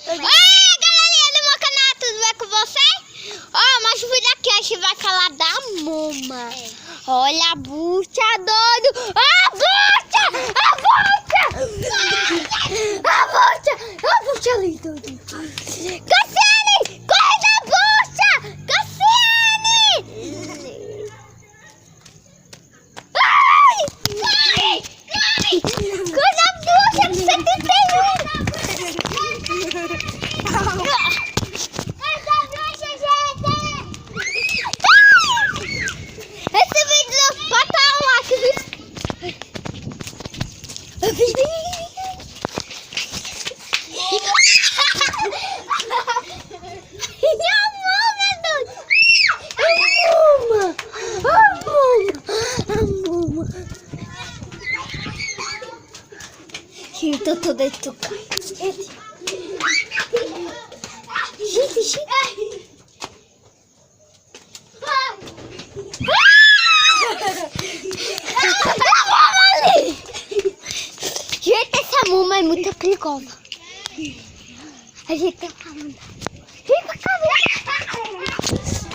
Oi, galerinha do meu canal, tudo bem com vocês? Ó, mas o vídeo aqui hoje vai falar da Moma. Olha a bucha, doido! A bucha! A bucha! A bucha ali, doido! Cassiane! Corre da bucha! Cassiane! Ai! Corre! Corre! Corre da bucha, que você tem esse vídeo pode estar um like, eu tô toda estucada. Gente, essa Moma é muito perigosa. A gente tem que andar. Vem pra cá, vem.